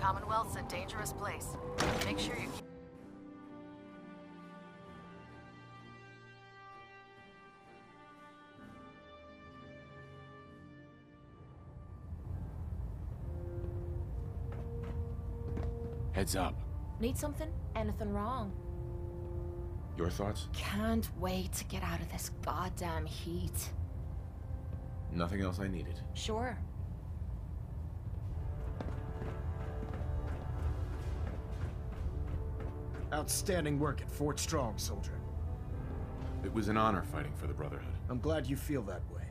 Commonwealth's a dangerous place. Make sure you keep... Heads up. Need something? Anything wrong? Your thoughts? Can't wait to get out of this goddamn heat. Nothing else I needed. Sure. Outstanding work at Fort Strong, soldier. It was an honor fighting for the Brotherhood. I'm glad you feel that way,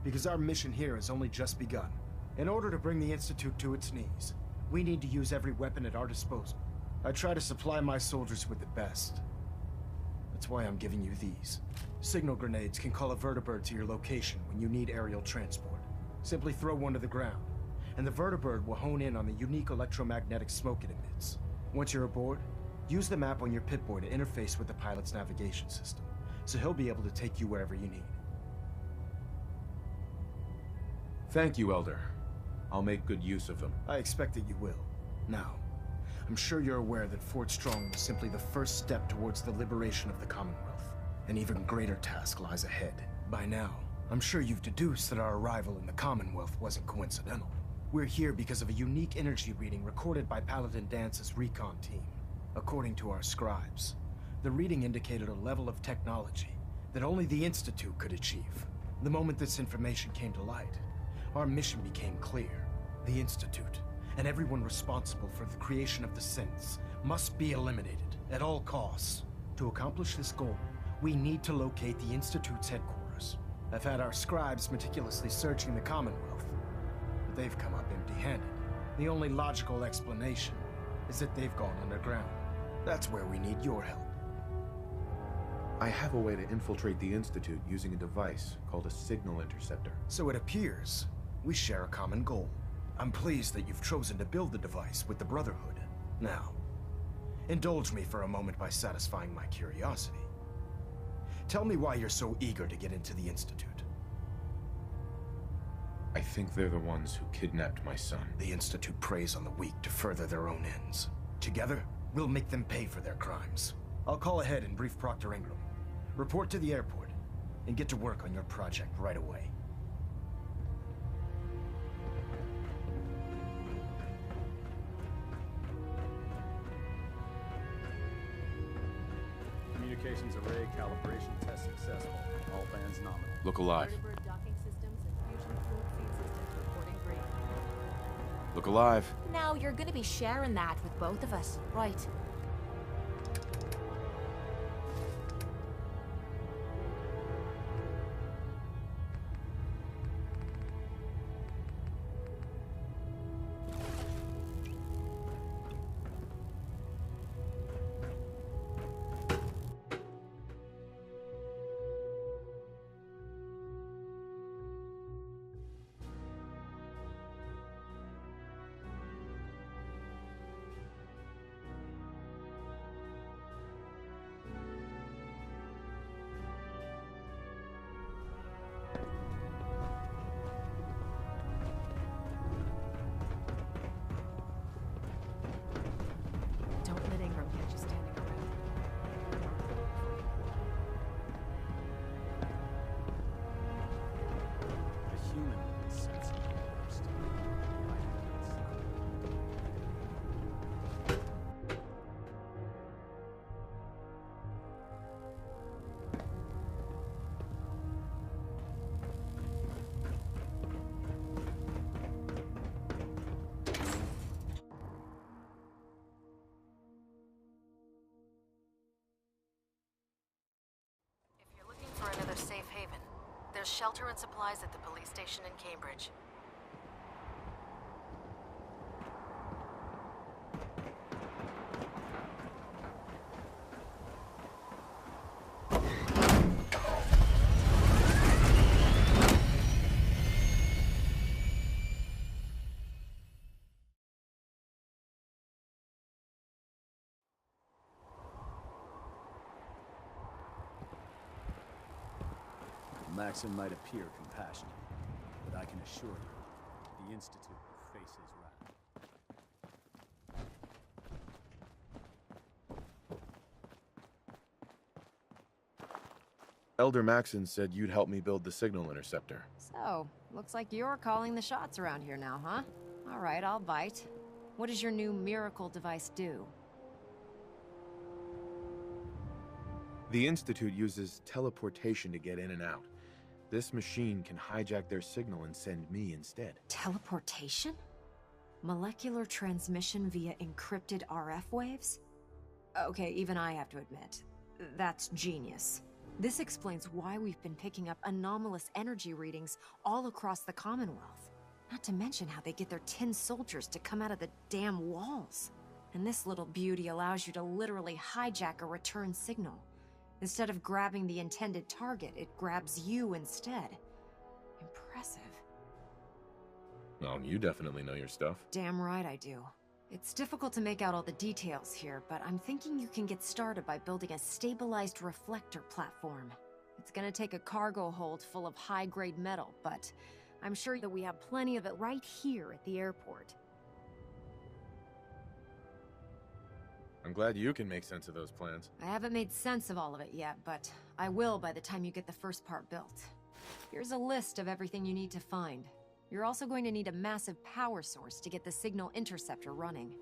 because our mission here has only just begun. In order to bring the Institute to its knees, we need to use every weapon at our disposal. I try to supply my soldiers with the best. That's why I'm giving you these. Signal grenades can call a vertibird to your location when you need aerial transport. Simply throw one to the ground, and the vertibird will hone in on the unique electromagnetic smoke it emits. Once you're aboard, use the map on your Pip-Boy to interface with the pilot's navigation system, so he'll be able to take you wherever you need. Thank you, Elder. I'll make good use of them. I expect that you will. Now, I'm sure you're aware that Fort Strong was simply the first step towards the liberation of the Commonwealth. An even greater task lies ahead. By now, I'm sure you've deduced that our arrival in the Commonwealth wasn't coincidental. We're here because of a unique energy reading recorded by Paladin Dance's recon team. According to our scribes, the reading indicated a level of technology that only the Institute could achieve. The moment this information came to light, our mission became clear. The Institute, and everyone responsible for the creation of the synths, must be eliminated at all costs. To accomplish this goal, we need to locate the Institute's headquarters. I've had our scribes meticulously searching the Commonwealth, but they've come up empty-handed. The only logical explanation is that they've gone underground. That's where we need your help. I have a way to infiltrate the Institute using a device called a signal interceptor. So it appears we share a common goal. I'm pleased that you've chosen to build the device with the Brotherhood. Now, indulge me for a moment by satisfying my curiosity. Tell me why you're so eager to get into the Institute. I think they're the ones who kidnapped my son. The Institute preys on the weak to further their own ends. Together, we'll make them pay for their crimes. I'll call ahead and brief Proctor Ingram. Report to the airport, and get to work on your project right away. Communications array calibration test successful. All bands nominal. Look alive. Vertibird docking systems and fusion fuel feed systems reporting green. Look alive. Now you're gonna be sharing that with both of us, right? Don't let Ingram catch you standing around. The human is sensitive first. If you're looking for another safe haven, there's shelter and supplies at the police station in Cambridge. Maxim might appear compassionate, but I can assure you, the Institute will face his wrath. Elder Maxon said you'd help me build the signal interceptor. So, looks like you're calling the shots around here now, huh? All right, I'll bite. What does your new miracle device do? The Institute uses teleportation to get in and out. This machine can hijack their signal and send me instead. Teleportation? Molecular transmission via encrypted RF waves? Okay, even I have to admit, that's genius. This explains why we've been picking up anomalous energy readings all across the Commonwealth. Not to mention how they get their tin soldiers to come out of the damn walls. And this little beauty allows you to literally hijack a return signal. Instead of grabbing the intended target, it grabs you instead. Impressive. Oh, you definitely know your stuff. Damn right I do. It's difficult to make out all the details here, but I'm thinking you can get started by building a stabilized reflector platform. It's gonna take a cargo hold full of high-grade metal, but I'm sure that we have plenty of it right here at the airport. I'm glad you can make sense of those plans. I haven't made sense of all of it yet, but I will by the time you get the first part built. Here's a list of everything you need to find. You're also going to need a massive power source to get the signal interceptor running.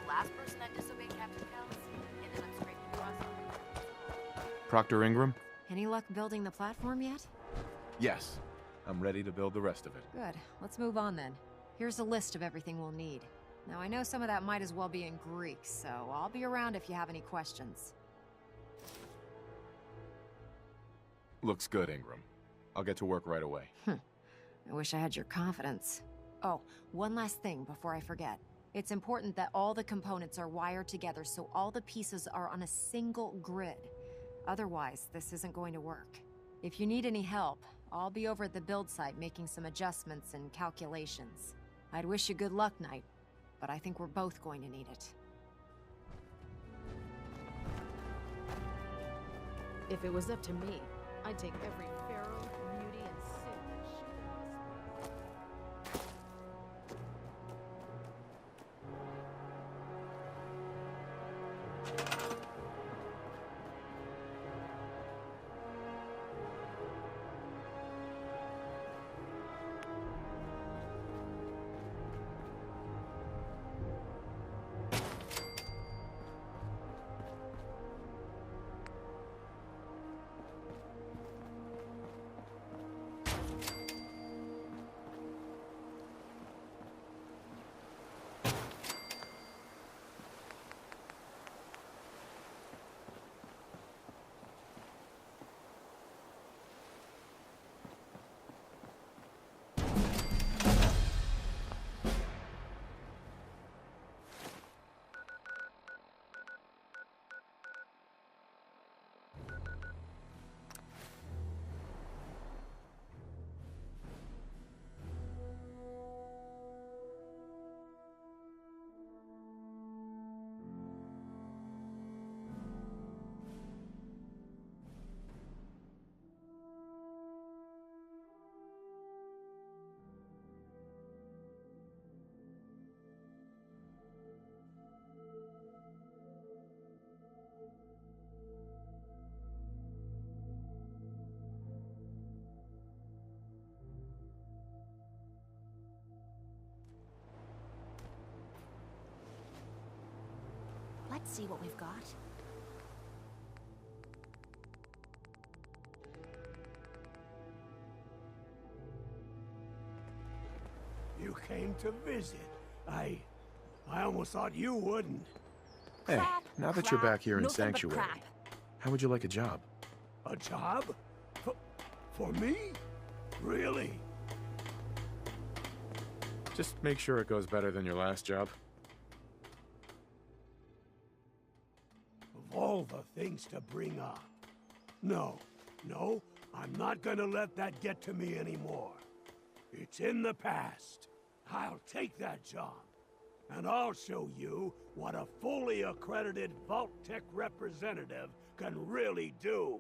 Last person that disobeyed Captain Kells ended up scraping across on. Proctor Ingram? Any luck building the platform yet? Yes. I'm ready to build the rest of it. Good. Let's move on then. Here's a list of everything we'll need. Now, I know some of that might as well be in Greek, so I'll be around if you have any questions. Looks good, Ingram. I'll get to work right away. I wish I had your confidence. Oh, one last thing before I forget. It's important that all the components are wired together so all the pieces are on a single grid. Otherwise, this isn't going to work. If you need any help, I'll be over at the build site making some adjustments and calculations. I'd wish you good luck, Knight, but I think we're both going to need it. If it was up to me, I'd take every pharaoh, beauty, and sin that shit in this. Let's see what we've got. You came to visit. I almost thought you wouldn't. Hey, Crap, now that you're crap, back here in nothing but Sanctuary, crap. how would you like a job? A job? For me? Really? Just make sure it goes better than your last job. Of all the things to bring up. No, I'm not gonna let that get to me anymore. It's in the past. I'll take that job. And I'll show you what a fully accredited Vault-Tec representative can really do.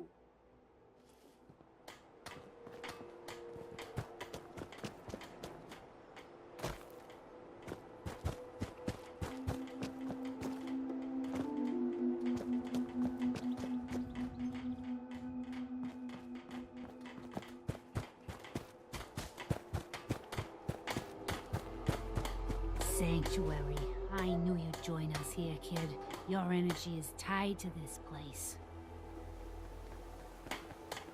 Sanctuary. I knew you'd join us here, kid. Your energy is tied to this place.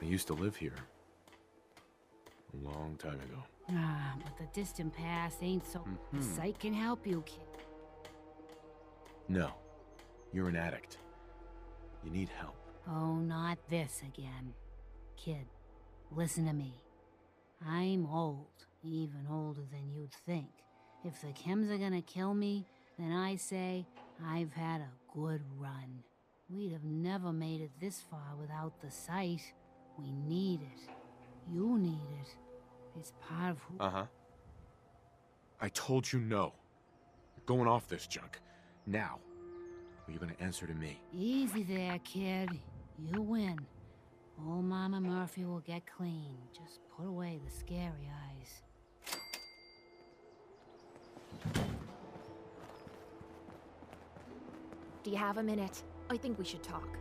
I used to live here. A long time ago. Ah, but the distant past ain't so... The site can help you, kid. No. You're an addict. You need help. Oh, not this again. Kid, listen to me. I'm old, even older than you'd think. If the chems are gonna kill me, then I say I've had a good run. We'd have never made it this far without the site. We need it. You need it. It's part of who... Uh-huh. I told you no. You're going off this junk. Now. Or you're gonna answer to me. Easy there, kid. You win. Old Mama Murphy will get clean. Just put away the scary eyes. Do you have a minute? I think we should talk.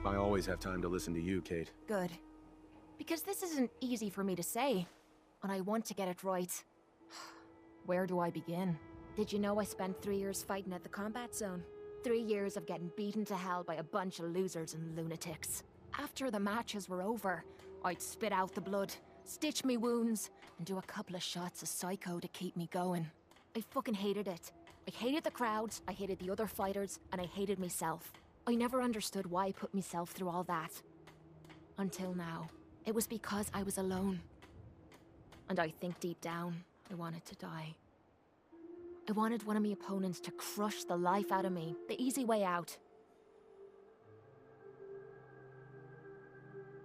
I always have time to listen to you, Kate. Good. Because this isn't easy for me to say, and I want to get it right. Where do I begin? Did you know I spent 3 years fighting at the combat zone? 3 years of getting beaten to hell by a bunch of losers and lunatics. After the matches were over, I'd spit out the blood, stitch me wounds, and do a couple of shots of Psycho to keep me going. I fucking hated it. I hated the crowds, I hated the other fighters, and I hated myself. I never understood why I put myself through all that. Until now. It was because I was alone. And I think deep down, I wanted to die. I wanted one of my opponents to crush the life out of me, the easy way out.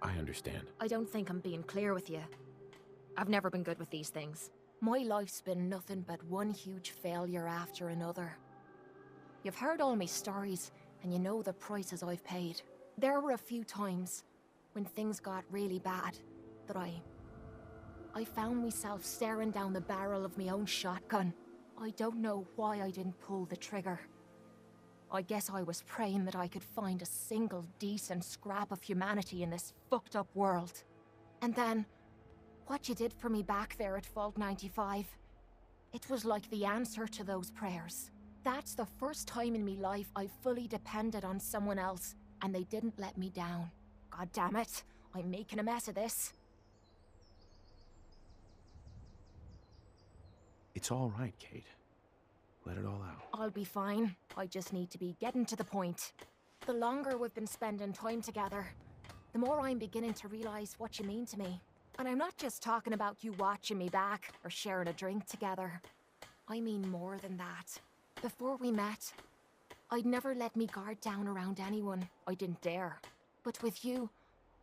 I understand. I don't think I'm being clear with you. I've never been good with these things. My life's been nothing but one huge failure after another. You've heard all my stories, and you know the prices I've paid. There were a few times, when things got really bad, that I found myself staring down the barrel of my own shotgun. I don't know why I didn't pull the trigger. I guess I was praying that I could find a single decent scrap of humanity in this fucked up world. And then, what you did for me back there at Vault 95, it was like the answer to those prayers. That's the first time in me life I've fully depended on someone else, and they didn't let me down. God damn it, I'm making a mess of this. It's all right, Kate. Let it all out. I'll be fine. I just need to be getting to the point. The longer we've been spending time together, the more I'm beginning to realize what you mean to me. And I'm not just talking about you watching me back or sharing a drink together. I mean more than that. Before we met, I'd never let me guard down around anyone. I didn't dare. But with you,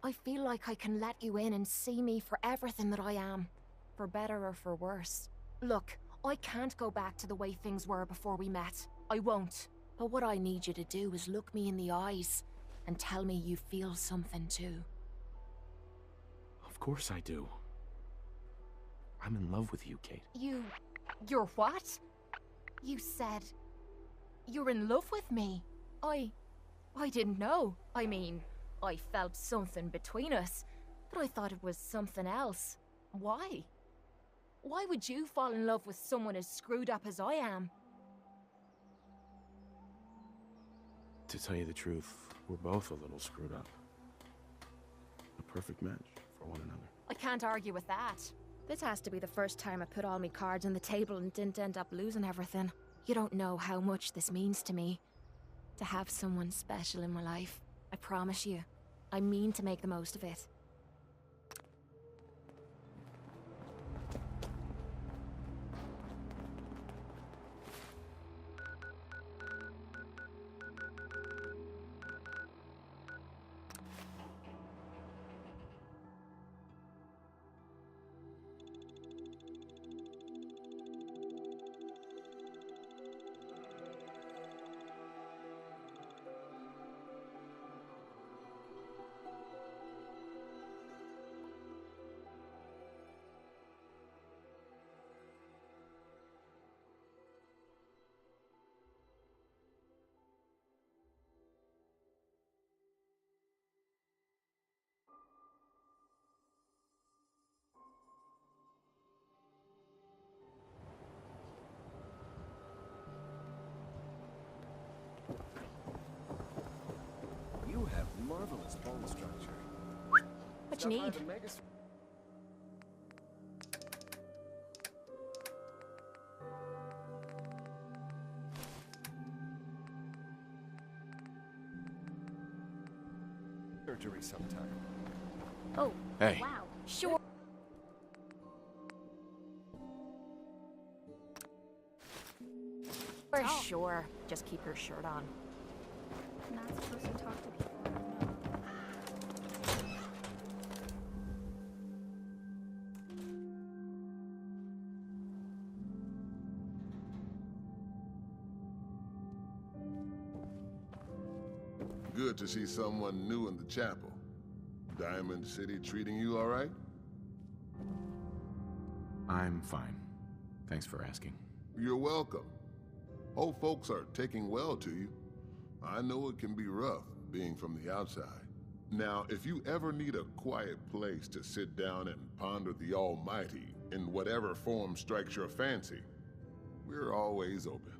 I feel like I can let you in and see me for everything that I am. For better or for worse. Look, I can't go back to the way things were before we met. I won't. But what I need you to do is look me in the eyes and tell me you feel something too. Of course I do. I'm in love with you, Kate. You're what? You said... you're in love with me. I didn't know. I mean, I felt something between us, but I thought it was something else. Why? Why would you fall in love with someone as screwed up as I am? To tell you the truth, we're both a little screwed up. A perfect match for one another. I can't argue with that. This has to be the first time I put all my cards on the table and didn't end up losing everything. You don't know how much this means to me. To have someone special in my life. I promise you. I mean to make the most of it. You have marvelous bone structure. What you need? Surgery sometime. Oh, Hey. wow. Sure. For sure. Just keep your shirt on. Not supposed to talk to people. No. Good to see someone new in the chapel. Diamond City treating you all right? I'm fine. Thanks for asking. You're welcome. Hope folks are taking well to you. I know it can be rough, being from the outside. Now, if you ever need a quiet place to sit down and ponder the Almighty in whatever form strikes your fancy, we're always open.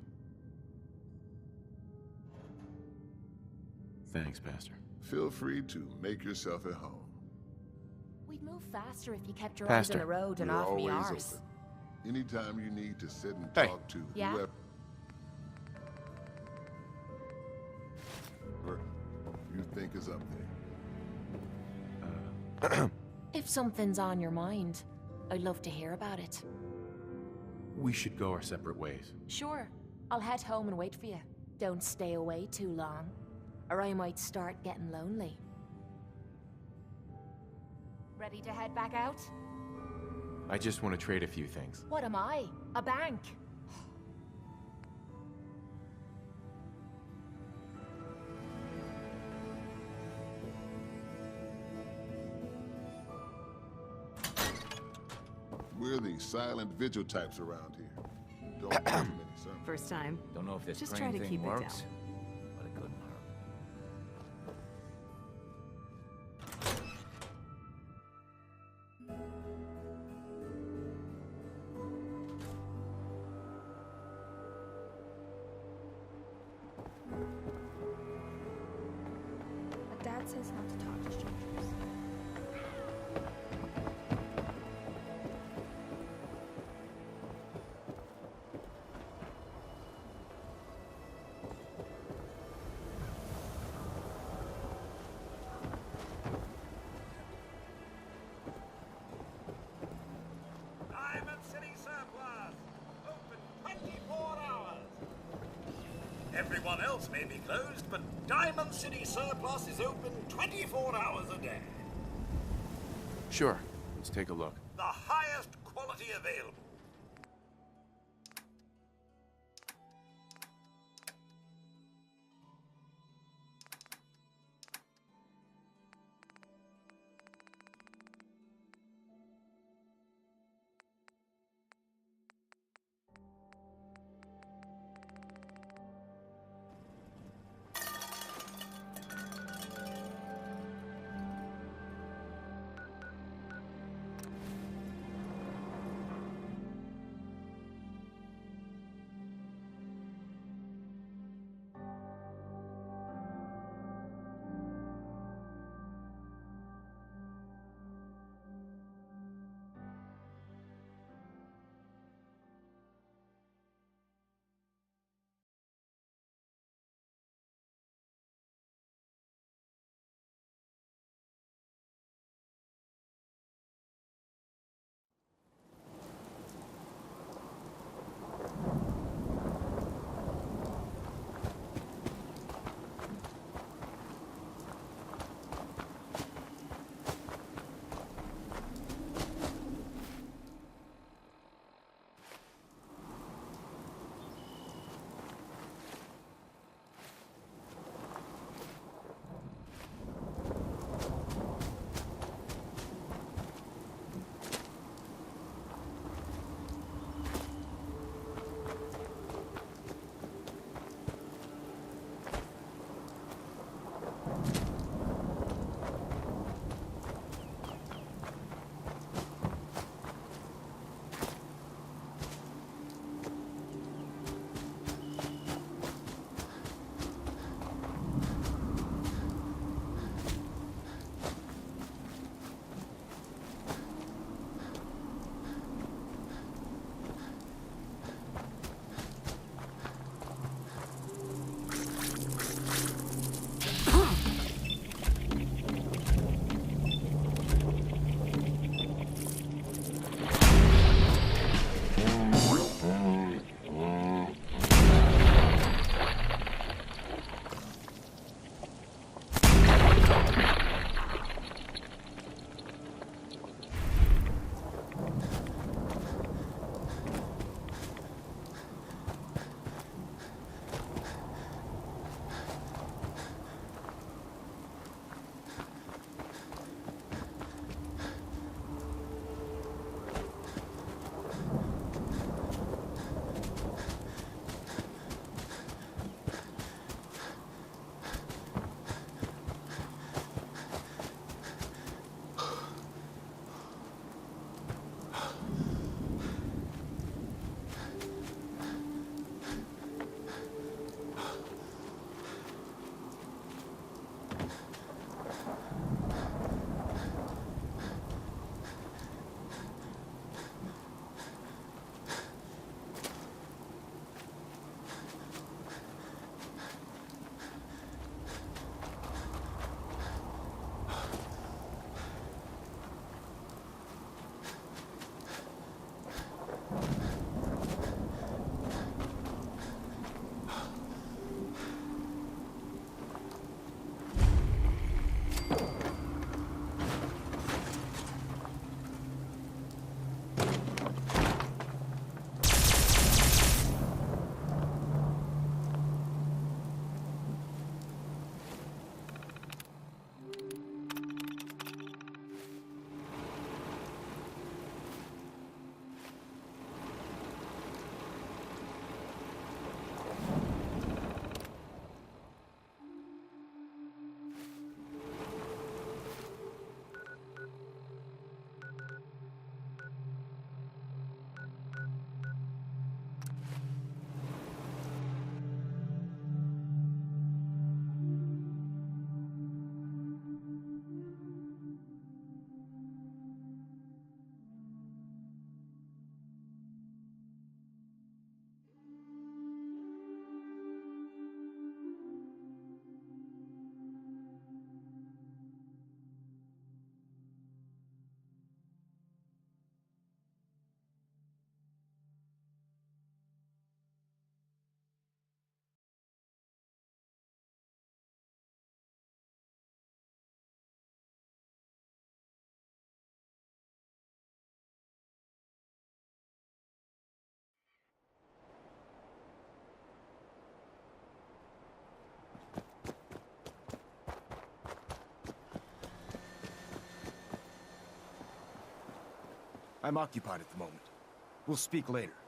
Thanks, Pastor. Feel free to make yourself at home. We'd move faster if you kept your eyes on Pastor. the road and We're off me always arse. open. Anytime you need to sit and Hey. talk to Yeah? whoever you think is up there. If something's on your mind, I'd love to hear about it. We should go our separate ways. Sure. I'll head home and wait for you. Don't stay away too long, or I might start getting lonely. Ready to head back out? I just want to trade a few things. What am I? A bank? We're the silent vigil types around here. Don't give them any sermons. First time. Don't know if this Just crane try to thing keep it works, down. but it couldn't hurt. But Dad says not to talk to strangers. Diamond City Surplus! Open 24 hours! Everyone else may be closed, but Diamond City Surplus is open 24 hours a day. Sure. Let's take a look. The highest quality available. I'm occupied at the moment. We'll speak later.